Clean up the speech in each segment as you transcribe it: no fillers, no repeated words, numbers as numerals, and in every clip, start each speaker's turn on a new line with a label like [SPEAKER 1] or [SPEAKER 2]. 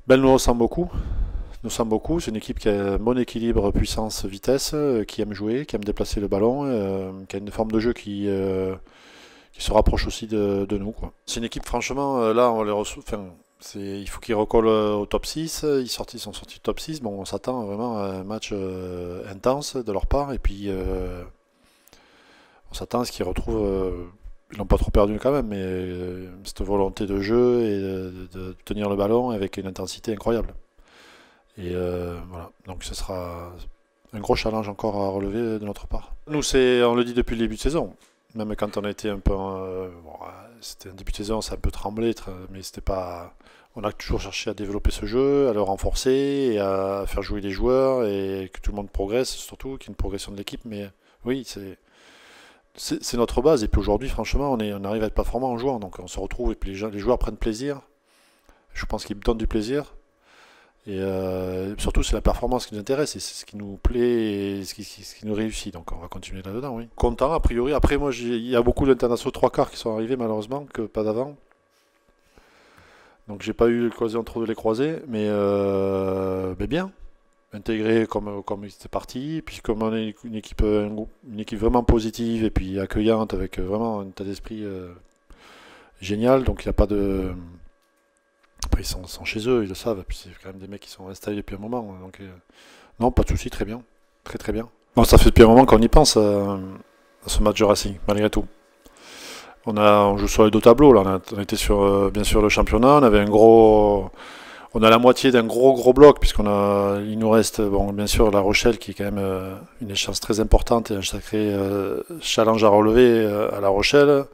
[SPEAKER 1] Ben, elle nous ressemble beaucoup. Nous ressemble beaucoup. C'est une équipe qui a un bon équilibre puissance-vitesse, qui aime jouer, qui aime déplacer le ballon, qui a une forme de jeu qui se rapproche aussi de nous, quoi. C'est une équipe, franchement, là, on les reçoit. Enfin, il faut qu'ils recollent au top 6. Ils sont sortis du top 6. Bon, on s'attend vraiment à un match intense de leur part. Et puis, on s'attend à ce qu'ils retrouvent. Ils n'ont pas trop perdu quand même, mais cette volonté de jeu et de tenir le ballon avec une intensité incroyable. Et voilà, donc ce sera un gros challenge encore à relever de notre part. Nous, on le dit depuis le début de saison. Même quand on était un peu, bon, c'était un début de saison, ça a un peu tremblé, mais c'était pas. On a toujours cherché à développer ce jeu, à le renforcer et à faire jouer les joueurs et que tout le monde progresse, surtout qu'il y ait une progression de l'équipe. Mais oui, c'est notre base. Et puis aujourd'hui, franchement, on arrive à être performant en jouant. Donc on se retrouve et puis les joueurs prennent plaisir. Je pense qu'ils donnent du plaisir. Et surtout, c'est la performance qui nous intéresse et c'est ce qui nous plaît et ce qui nous réussit. Donc, on va continuer là-dedans, oui. Content, a priori. Après, moi, il y a beaucoup d'internationaux, trois quarts qui sont arrivés, malheureusement, que pas d'avant. Donc, j'ai pas eu l'occasion trop de les croiser. Mais bien, intégré comme ils étaient partis. Et puis, comme on est une équipe vraiment positive et puis accueillante avec vraiment un état d'esprit génial. Donc, il n'y a pas de. Après, sont chez eux, ils le savent. Puis c'est quand même des mecs qui sont installés depuis un moment. Donc, non, pas de souci, très bien. Très très bien. Bon, ça fait depuis un moment qu'on y pense à ce match de Racing, malgré tout. On joue sur les deux tableaux, là. On était sur, bien sûr, le championnat. On avait un gros. On a la moitié d'un gros bloc, il nous reste, bon, bien sûr, La Rochelle, qui est quand même une échéance très importante et un sacré challenge à relever à La Rochelle.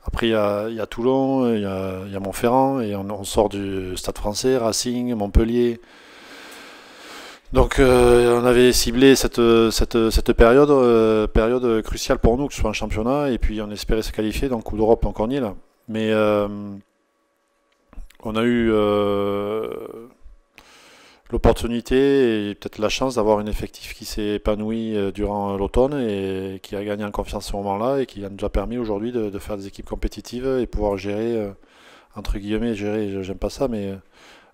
[SPEAKER 1] Après, il y a Toulon, il y a Montferrand, et on sort du Stade français, Racing, Montpellier. Donc, on avait ciblé cette période, période cruciale pour nous, que ce soit un championnat, et puis on espérait se qualifier, donc Coupe d'Europe, donc on y est là. Mais on a eu l'opportunité et peut-être la chance d'avoir un effectif qui s'est épanoui durant l'automne et qui a gagné en confiance à ce moment-là et qui nous a permis aujourd'hui de faire des équipes compétitives et pouvoir gérer, entre guillemets, gérer, j'aime pas ça, mais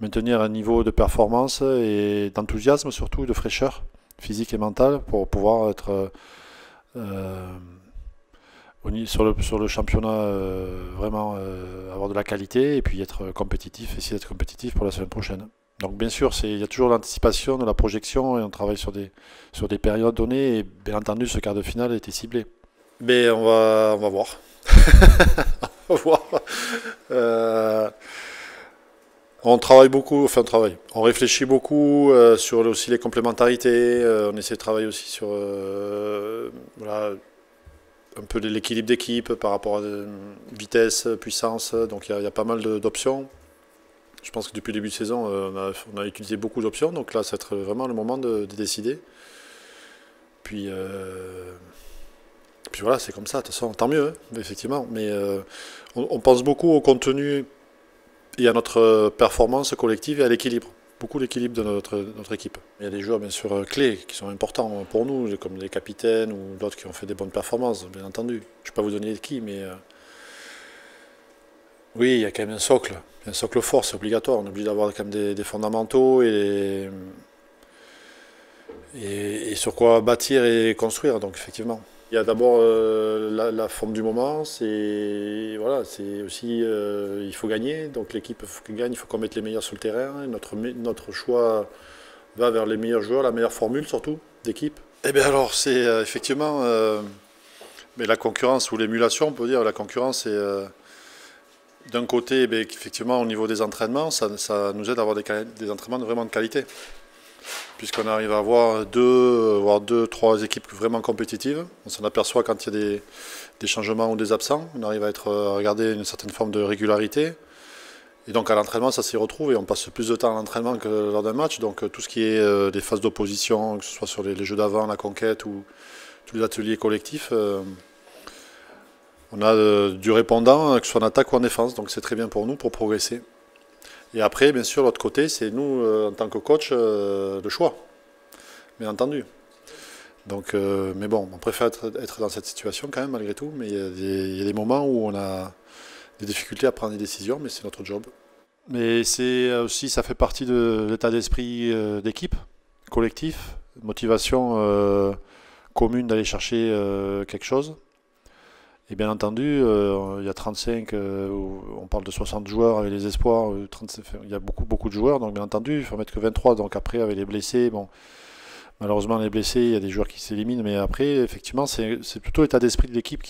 [SPEAKER 1] maintenir un niveau de performance et d'enthousiasme surtout, de fraîcheur physique et mentale pour pouvoir être sur le championnat vraiment avoir de la qualité et puis être compétitif, essayer d'être compétitif pour la semaine prochaine. Donc bien sûr, il y a toujours l'anticipation, de la projection et on travaille sur des périodes données et bien entendu ce quart de finale a été ciblé. Mais on va voir. On va voir. Euh, on travaille beaucoup, enfin on travaille. On réfléchit beaucoup sur aussi les complémentarités. On essaie de travailler aussi sur voilà, un peu l'équilibre d'équipe par rapport à vitesse, puissance. Donc il y a pas mal d'options. Je pense que depuis le début de saison, on a utilisé beaucoup d'options. Donc là, ça va être vraiment le moment de décider. Puis, puis voilà, c'est comme ça. De toute façon, tant mieux, hein, effectivement. Mais on pense beaucoup au contenu et à notre performance collective et à l'équilibre. Beaucoup l'équilibre de notre équipe. Il y a des joueurs bien sûr clés qui sont importants pour nous, comme les capitaines ou d'autres qui ont fait des bonnes performances, bien entendu. Je ne vais pas vous donner qui, mais oui, il y a quand même un socle fort, c'est obligatoire. On est obligé d'avoir quand même des fondamentaux et sur quoi bâtir et construire, donc effectivement. Il y a d'abord la forme du moment, c'est voilà, c'est aussi il faut gagner, donc l'équipe faut qu'elle gagne, il faut qu'on mette les meilleurs sur le terrain. Notre choix va vers les meilleurs joueurs, la meilleure formule surtout d'équipe. Eh bien alors c'est effectivement mais la concurrence ou l'émulation, on peut dire la concurrence c'est d'un côté, eh effectivement au niveau des entraînements, ça nous aide à avoir des entraînements vraiment de qualité puisqu'on arrive à avoir voire deux, trois équipes vraiment compétitives. On s'en aperçoit quand il y a des changements ou des absents. On arrive à regarder une certaine forme de régularité. Et donc à l'entraînement, ça s'y retrouve et on passe plus de temps à l'entraînement que lors d'un match. Donc tout ce qui est des phases d'opposition, que ce soit sur les jeux d'avant, la conquête ou tous les ateliers collectifs, on a du répondant, que ce soit en attaque ou en défense. Donc c'est très bien pour nous pour progresser. Et après, bien sûr, l'autre côté, c'est nous, en tant que coach, le choix, bien entendu. Donc, mais bon, on préfère être dans cette situation quand même, malgré tout. Mais il y a des moments où on a des difficultés à prendre des décisions, mais c'est notre job. Mais c'est aussi, ça fait partie de l'état d'esprit d'équipe, collectif, motivation commune d'aller chercher quelque chose. Et bien entendu, il y a 35, on parle de 60 joueurs avec les espoirs, 35, il y a beaucoup de joueurs, donc bien entendu, il faut mettre que 23. Donc après, avec les blessés, bon, malheureusement, les blessés, il y a des joueurs qui s'éliminent, mais après, effectivement, c'est plutôt l'état d'esprit de l'équipe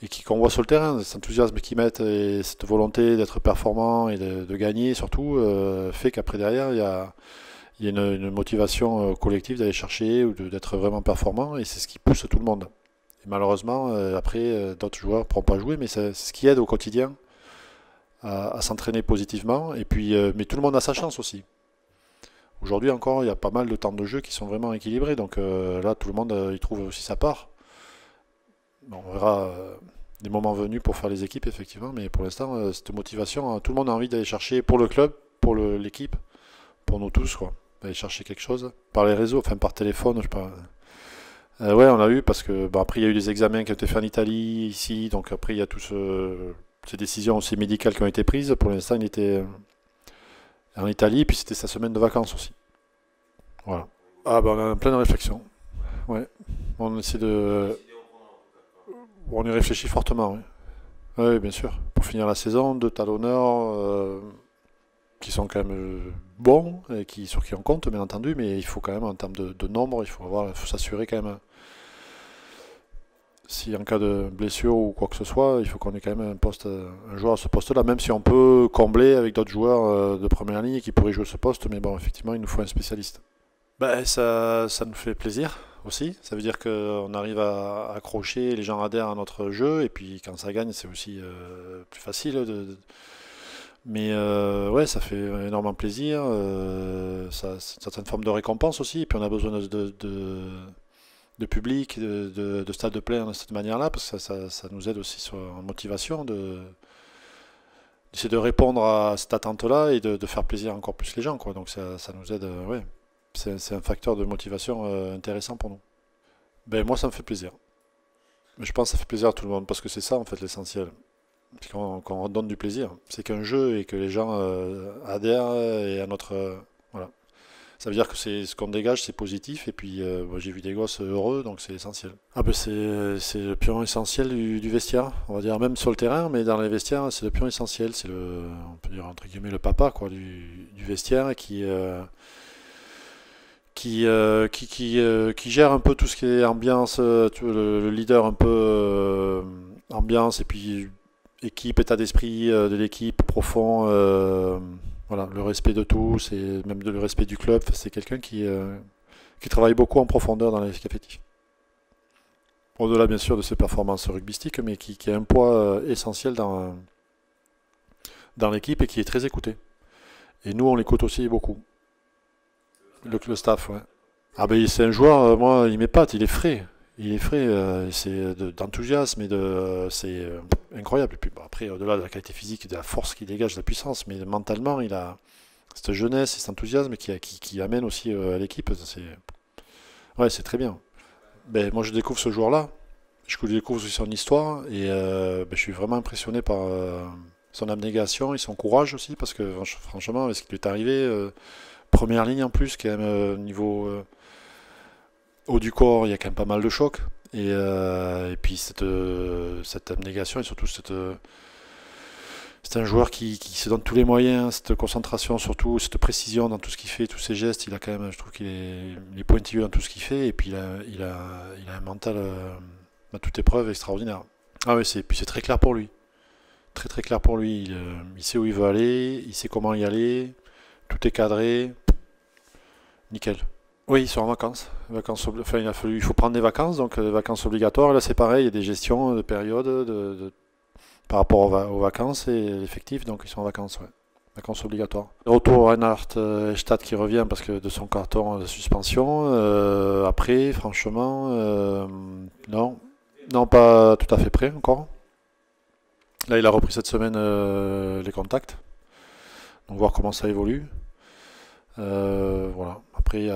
[SPEAKER 1] et qui qu'on voit sur le terrain, cet enthousiasme qu'ils mettent et cette volonté d'être performant et de gagner surtout, fait qu'après derrière, il y a une motivation collective d'aller chercher ou d'être vraiment performant et c'est ce qui pousse tout le monde. Et malheureusement, après, d'autres joueurs ne pourront pas jouer, mais c'est ce qui aide au quotidien à s'entraîner positivement. Et puis, mais tout le monde a sa chance aussi. Aujourd'hui encore, il y a pas mal de temps de jeu qui sont vraiment équilibrés, donc là, tout le monde y trouve aussi sa part. Bon, on verra des moments venus pour faire les équipes, effectivement, mais pour l'instant, cette motivation, tout le monde a envie d'aller chercher pour le club, pour l'équipe, pour nous tous, quoi. D'aller chercher quelque chose. Par les réseaux, enfin par téléphone, je sais pas. Ouais, on l'a eu parce que bon, après il y a eu des examens qui ont été faits en Italie, ici, donc après il y a toutes ces décisions aussi médicales qui ont été prises. Pour l'instant, il était en Italie, puis c'était sa semaine de vacances aussi. Voilà. Ah ben on est en pleine réflexion. Ouais. On essaie de. On y réfléchit fortement, oui. Oui, bien sûr. Pour finir la saison, deux talonneurs qui sont quand même bons et sur qui on compte, bien entendu, mais il faut quand même, en termes de nombre, il faut s'assurer quand même. Si en cas de blessure ou quoi que ce soit, il faut qu'on ait quand même un joueur à ce poste-là, même si on peut combler avec d'autres joueurs de première ligne qui pourraient jouer ce poste, mais bon, effectivement, il nous faut un spécialiste. Ben, ça nous fait plaisir aussi. Ça veut dire qu'on arrive à accrocher, les gens adhèrent à notre jeu, et puis quand ça gagne, c'est aussi plus facile. Mais ouais, ça fait énormément plaisir. C'est une certaine forme de récompense aussi. Et puis on a besoin de public, de stade plein de cette manière-là, parce que ça nous aide aussi en motivation d'essayer de répondre à cette attente-là et de faire plaisir encore plus les gens, quoi. Donc ça nous aide, ouais. C'est un facteur de motivation intéressant pour nous. Ben moi ça me fait plaisir. Mais je pense que ça fait plaisir à tout le monde parce que c'est ça en fait l'essentiel. C'est qu'on redonne du plaisir. C'est qu'un jeu et que les gens adhèrent et à notre voilà. Ça veut dire que c'est ce qu'on dégage, c'est positif et puis moi, j'ai vu des gosses heureux donc c'est essentiel. Ah ben c'est le pion essentiel du vestiaire. On va dire même sur le terrain, mais dans les vestiaires c'est le pion essentiel. C'est on peut dire entre guillemets le papa quoi du vestiaire qui gère un peu tout ce qui est ambiance, tu vois, le leader un peu ambiance et puis équipe, état d'esprit de l'équipe profond, voilà, le respect de tous et même le respect du club. C'est quelqu'un qui travaille beaucoup en profondeur dans l'effectif. Au-delà bien sûr de ses performances rugbystiques, mais qui a un poids essentiel dans l'équipe et qui est très écouté. Et nous on l'écoute aussi beaucoup, le staff, ouais. Ah ben c'est un joueur, moi il m'épate, il est frais. Il est frais, c'est d'enthousiasme et c'est incroyable. Et puis bon, après, au-delà de la qualité physique, de la force qu'il dégage, de la puissance, mais mentalement, il a cette jeunesse et cet enthousiasme qui amène aussi à l'équipe. Ouais, c'est très bien. Ben, moi, je découvre ce joueur-là. Je découvre aussi son histoire et ben, je suis vraiment impressionné par son abnégation et son courage aussi, parce que franchement, avec ce qui lui est arrivé, première ligne en plus, quand même, niveau haut du corps, il y a quand même pas mal de chocs. Et puis cette abnégation et surtout c'est un joueur qui se donne tous les moyens, cette concentration surtout, cette précision dans tout ce qu'il fait, tous ses gestes. Il a quand même, je trouve qu'il est pointilleux dans tout ce qu'il fait et puis il a un mental à toute épreuve extraordinaire. Ah oui, puis c'est très clair pour lui. Très très clair pour lui. Il sait où il veut aller, il sait comment y aller, tout est cadré, nickel. Oui, ils sont en vacances. Enfin, il faut prendre des vacances, donc des vacances obligatoires. Là, c'est pareil, il y a des gestions de périodes par rapport aux vacances et l'effectif, donc ils sont en vacances, ouais. Vacances obligatoires. Retour Reinhard Stade qui revient parce que de son carton de suspension. Après, franchement, non. Non, pas tout à fait prêt encore. Là, il a repris cette semaine les contacts. Donc voir comment ça évolue. Voilà. Après,